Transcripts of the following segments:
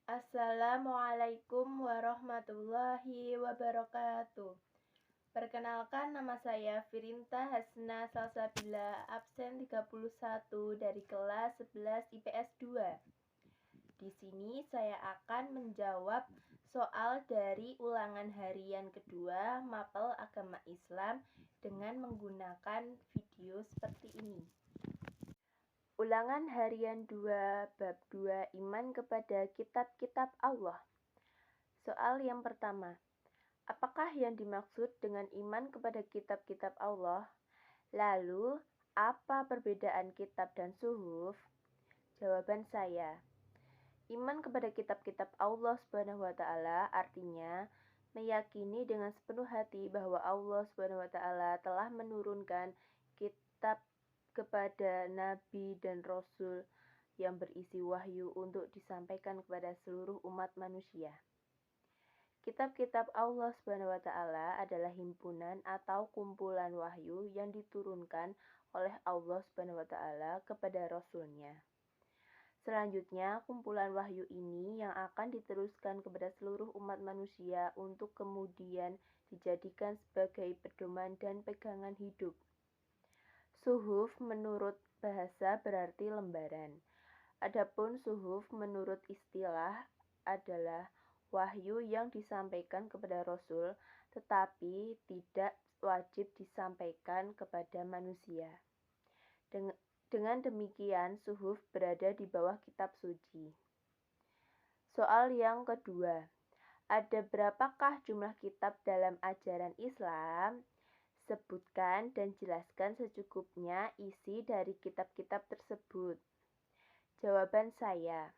Assalamualaikum warahmatullahi wabarakatuh. Perkenalkan, nama saya Firinta Hasna Salsabila, absen 31 dari kelas 11 IPS 2. Di sini saya akan menjawab soal dari ulangan harian kedua Mapel Agama Islam dengan menggunakan video seperti ini. Ulangan harian 2 bab 2 iman kepada kitab-kitab Allah. Soal yang pertama, apakah yang dimaksud dengan iman kepada kitab-kitab Allah? Lalu, apa perbedaan kitab dan suhuf? Jawaban saya, iman kepada kitab-kitab Allah SWT artinya meyakini dengan sepenuh hati bahwa Allah SWT telah menurunkan kitab kepada nabi dan rasul yang berisi wahyu untuk disampaikan kepada seluruh umat manusia. Kitab-kitab Allah SWT adalah himpunan atau kumpulan wahyu yang diturunkan oleh Allah SWT kepada Rasul-Nya. Selanjutnya, kumpulan wahyu ini yang akan diteruskan kepada seluruh umat manusia untuk kemudian dijadikan sebagai pedoman dan pegangan hidup. Suhuf menurut bahasa berarti lembaran. Adapun suhuf menurut istilah adalah wahyu yang disampaikan kepada Rasul, tetapi tidak wajib disampaikan kepada manusia. Dengan demikian, suhuf berada di bawah kitab suci. Soal yang kedua, ada berapakah jumlah kitab dalam ajaran Islam? Sebutkan dan jelaskan secukupnya isi dari kitab-kitab tersebut. Jawaban saya,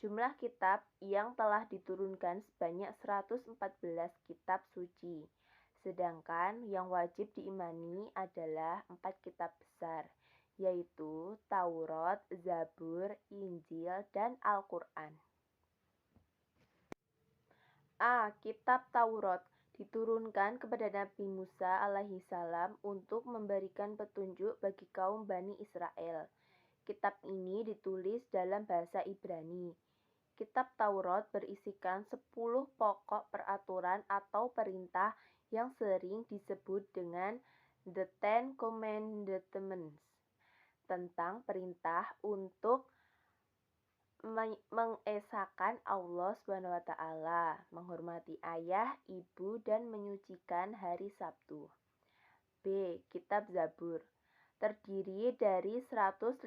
jumlah kitab yang telah diturunkan sebanyak 114 kitab suci, sedangkan yang wajib diimani adalah 4 kitab besar, yaitu Taurat, Zabur, Injil, dan Al-Quran. A. Kitab Taurat diturunkan kepada Nabi Musa alaihissalam untuk memberikan petunjuk bagi kaum Bani Israel. Kitab ini ditulis dalam bahasa Ibrani. Kitab Taurat berisikan 10 pokok peraturan atau perintah yang sering disebut dengan The Ten Commandments, tentang perintah untuk mengesahkan Allah SWT, menghormati ayah, ibu, dan menyucikan hari Sabtu. B. Kitab Zabur terdiri dari 150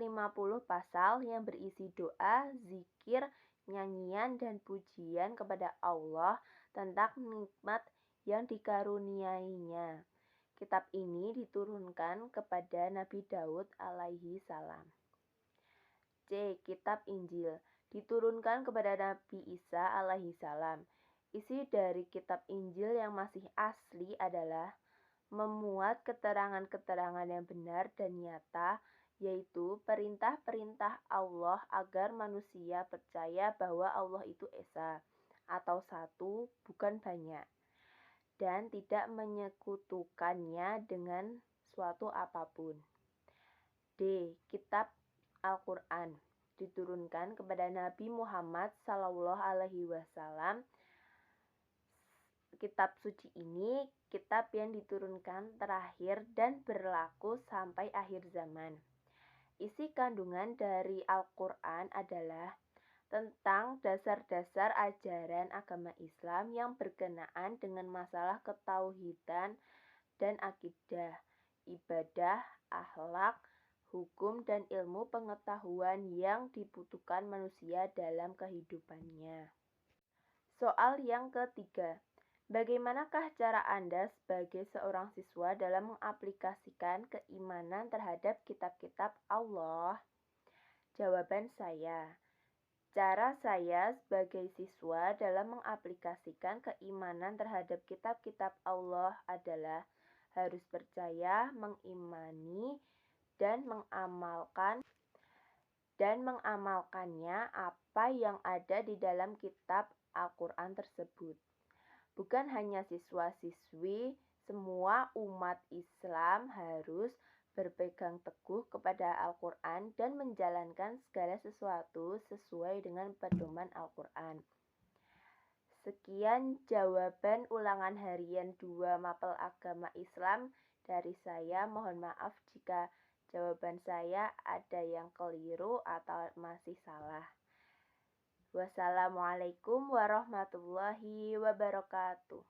pasal yang berisi doa, zikir, nyanyian, dan pujian kepada Allah tentang nikmat yang dikaruniainya. Kitab ini diturunkan kepada Nabi Daud alaihi salam. C. Kitab Injil diturunkan kepada Nabi Isa alaihi salam. Isi dari kitab Injil yang masih asli adalah memuat keterangan-keterangan yang benar dan nyata, yaitu perintah-perintah Allah agar manusia percaya bahwa Allah itu esa, atau satu, bukan banyak, dan tidak menyekutukannya dengan suatu apapun. D. Kitab Al-Quran diturunkan kepada Nabi Muhammad SAW. Kitab suci ini kitab yang diturunkan terakhir dan berlaku sampai akhir zaman. Isi kandungan dari Al-Quran adalah tentang dasar-dasar ajaran agama Islam yang berkenaan dengan masalah ketauhidan dan akidah, ibadah, akhlak, hukum, dan ilmu pengetahuan yang dibutuhkan manusia dalam kehidupannya. Soal yang ketiga, bagaimanakah cara Anda sebagai seorang siswa dalam mengaplikasikan keimanan terhadap kitab-kitab Allah? Jawaban saya, cara saya sebagai siswa dalam mengaplikasikan keimanan terhadap kitab-kitab Allah adalah harus percaya, mengimani, dan mengamalkannya apa yang ada di dalam kitab Al-Quran tersebut. Bukan hanya siswa-siswi, semua umat Islam harus berpegang teguh kepada Al-Quran dan menjalankan segala sesuatu sesuai dengan pedoman Al-Quran. Sekian jawaban ulangan harian 2 Mapel Agama Islam dari saya. Mohon maaf jika jawaban saya ada yang keliru atau masih salah. Wassalamualaikum warahmatullahi wabarakatuh.